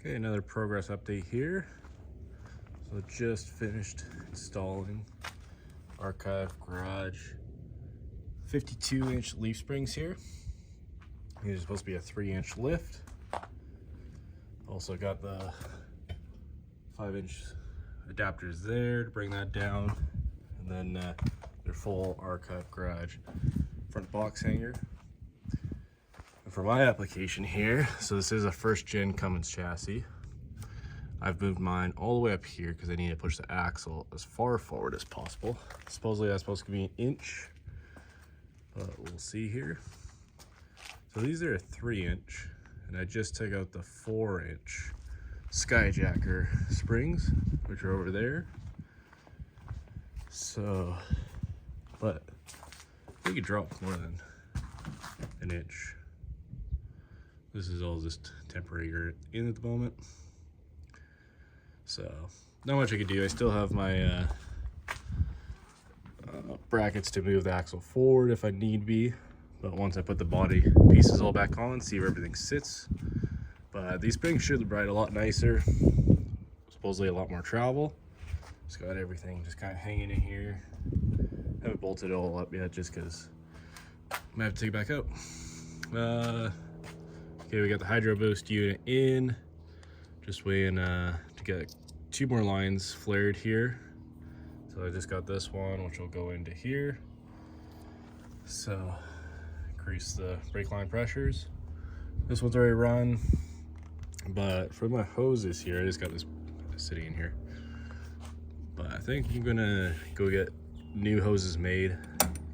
Okay, another progress update here. So just finished installing Archive Garage 52-inch leaf springs here. These are supposed to be a 3-inch lift. Also got the 5-inch adapters there to bring that down. And then their full Archive Garage front box hanger. And for my application here, so this is a first gen Cummins chassis. I've moved mine all the way up here because I need to push the axle as far forward as possible. Supposedly that's supposed to be an inch, but we'll see here. So these are a 3-inch, and I just took out the 4-inch Skyjacker springs, which are over there. So, but we could drop more than an inch. This is all just temporary in at the moment. So, not much I could do. I still have my brackets to move the axle forward if I need be. But once I put the body pieces all back on, see where everything sits. But these springs should ride a lot nicer. Supposedly a lot more travel. Just got everything just kind of hanging in here. Haven't bolted it all up yet just because I might have to take it back out. Okay, we got the Hydro Boost unit in. Just waiting to get 2 more lines flared here. So I just got this one, which will go into here. So increase the brake line pressures. This one's already run, but for my hoses here, I just got this sitting in here. But I think I'm gonna go get new hoses made,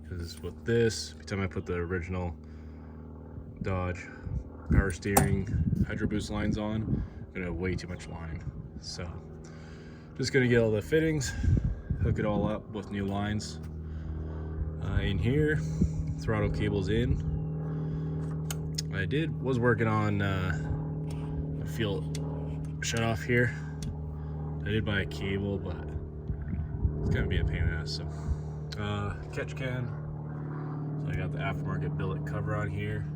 because with this, every time I put the original Dodge power steering Hydro Boost lines on, I'm gonna have way too much line. So just gonna get all the fittings, hook it all up with new lines in here, throttle cables in. I was working on a fuel shut off here. I did buy a cable, but it's gonna be a pain in the ass. So catch can, so I got the aftermarket billet cover on here.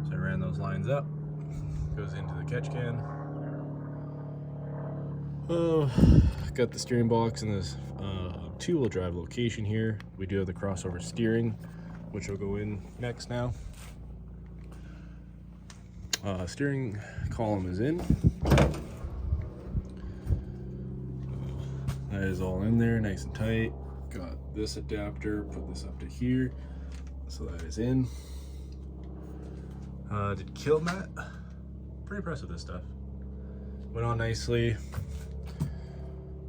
So I ran those lines up, goes into the catch can. Got the steering box in this 2-wheel drive location here. We do have the crossover steering, which will go in next now. Steering column is in. That is all in there, nice and tight. Got this adapter, put this up to here, so that is in. Did kill mat. Pretty impressed with this stuff. Went on nicely.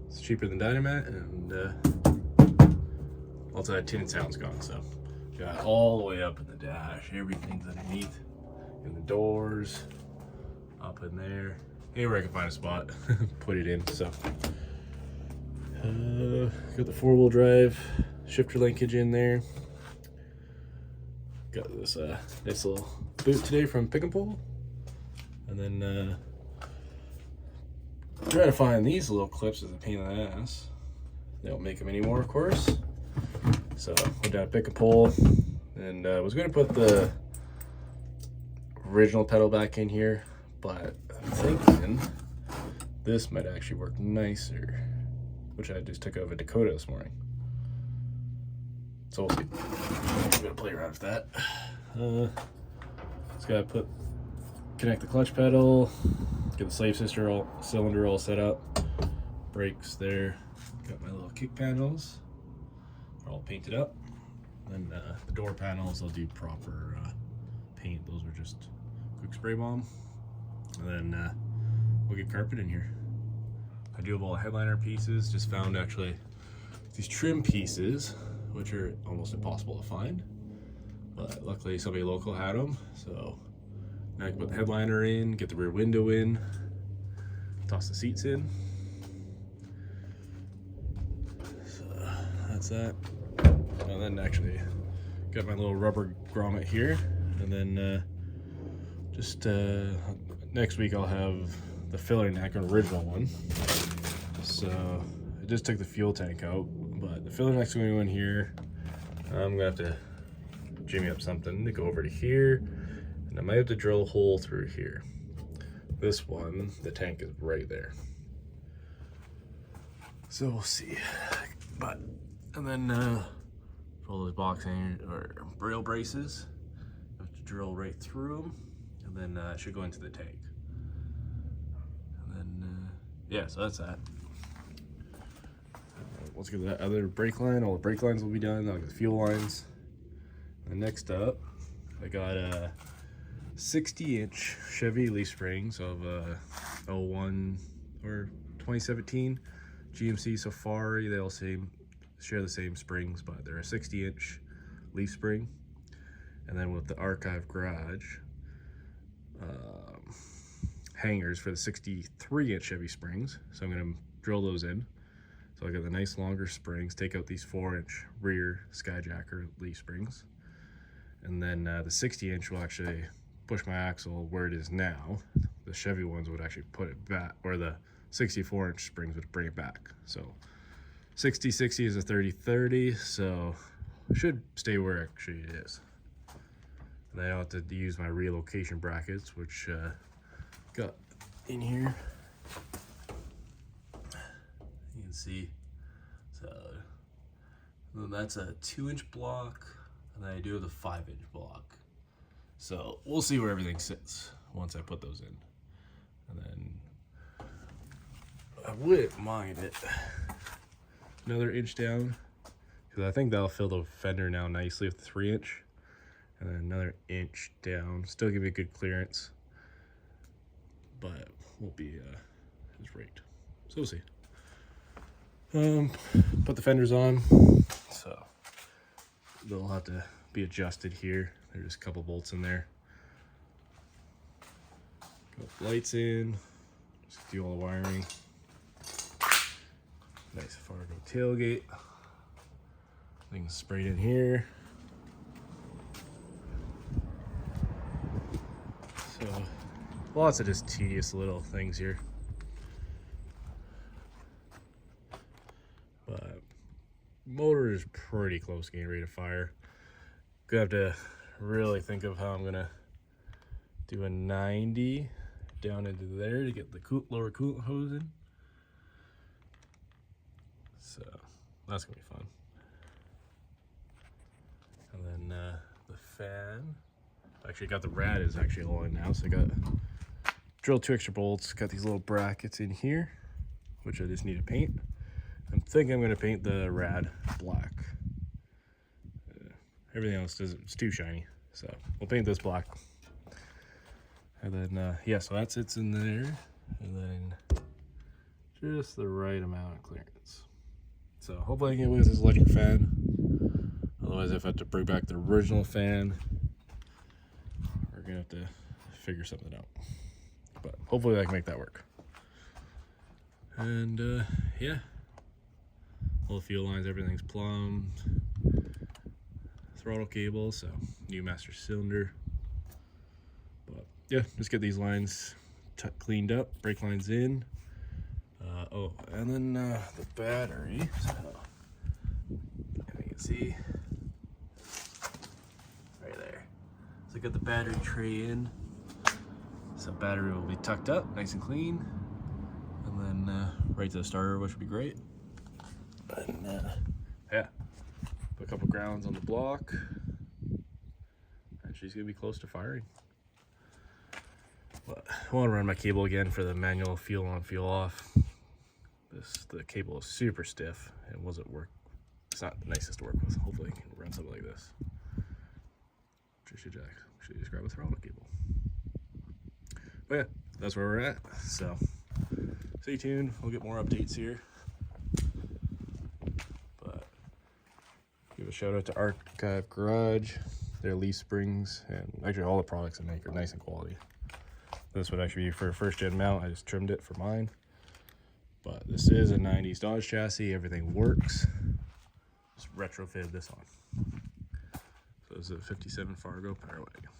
It's cheaper than Dynamat, and also that tinted sound's gone, so got all the way up in the dash. Everything's underneath, in the doors, up in there. Anywhere I can find a spot, put it in. So got the 4-wheel drive shifter linkage in there. Got this nice little boot today from Pick and Pull, and then try to find these little clips is a pain in the ass. They don't make them anymore, of course. So went down to Pick and Pull, and was going to put the original pedal back in here, but I'm thinking this might actually work nicer, which I just took out of a Dakota this morning. So we'll see. I'm gonna play around with that. Just gotta connect the clutch pedal, get the slave cylinder all set up, brakes there. Got my little kick panels, they're all painted up. And then the door panels, I'll do proper paint. Those were just quick spray bomb. And then we'll get carpet in here. I do have all the headliner pieces. Just found actually these trim pieces, which are almost impossible to find, but luckily somebody local had them. So now I can put the headliner in, get the rear window in, toss the seats in. So that's that. And then actually got my little rubber grommet here, and then just next week I'll have the filler neck, an original one. So I just took the fuel tank out, but the filler neck's going to go in here. I'm gonna have to jimmy up something to go over to here, and I might have to drill a hole through here. This one, the tank is right there. So we'll see. But, and then for all those boxing or rail braces, you have to drill right through them, and then it should go into the tank. And then, yeah, so that's that. Let's get that other brake line. All the brake lines will be done. I'll get the fuel lines. And next up, I got a 60-inch Chevy leaf springs of 01 or 2017 GMC Safari. They all share the same springs, but they're a 60-inch leaf spring. And then with the Archive Garage hangers for the 63-inch Chevy springs. So I'm gonna drill those in. So I got the nice longer springs, take out these 4-inch rear Skyjacker leaf springs. And then the 60-inch will actually push my axle where it is now. The Chevy ones would actually put it back, or the 64-inch springs would bring it back. So 60-60 is a 30-30, so it should stay where actually it is. And then I'll have to use my relocation brackets, which got in here. You can see, so that's a 2-inch block, and then I do have a 5-inch block. So we'll see where everything sits once I put those in. And then I wouldn't mind it another inch down, because I think that'll fill the fender now nicely with the 3-inch. And then another inch down, still give me a good clearance, but won't be as right. So we'll see. Put the fenders on, so they'll have to be adjusted here. There's a couple bolts in there. Got the lights in, just do all the wiring. Nice Fargo tailgate. Things sprayed in here. So lots of just tedious little things here. But motor is pretty close to getting ready to fire. Gonna have to really think of how I'm gonna do a 90 down into there to get the lower coolant hose in. So that's gonna be fun. And then the fan. Actually got the rad is actually all in now, so I got drilled 2 extra bolts, got these little brackets in here, which I just need to paint. I'm thinking I'm gonna paint the rad black. Everything else it's too shiny, so we'll paint this black. And then yeah, so that sits in there, and then just the right amount of clearance. So hopefully I can get away with this electric fan. Otherwise, if I have to bring back the original fan, we're gonna have to figure something out. But hopefully I can make that work. And yeah, all the fuel lines, everything's plumbed. Throttle cable, so new master cylinder. But yeah, just get these lines cleaned up, brake lines in. Oh, and then the battery. So you can see right there. So I got the battery tray in. So battery will be tucked up, nice and clean, and then right to the starter, which would be great. And yeah. Put a couple grounds on the block, and she's gonna be close to firing. But I want to run my cable again for the manual fuel on, fuel off. The cable is super stiff and wasn't work. It's not the nicest to work with. Hopefully, I can run something like this. Trisha Jack, should just grab a throttle cable. But yeah, that's where we're at. So stay tuned. We'll get more updates here. Give a shout out to Archive Garage, their leaf springs, and actually all the products they make are nice and quality. This would actually be for a 1st gen mount. I just trimmed it for mine. But this is a 90s Dodge chassis. Everything works. Just retrofitted this on. So this is a 57 Fargo Power Wagon.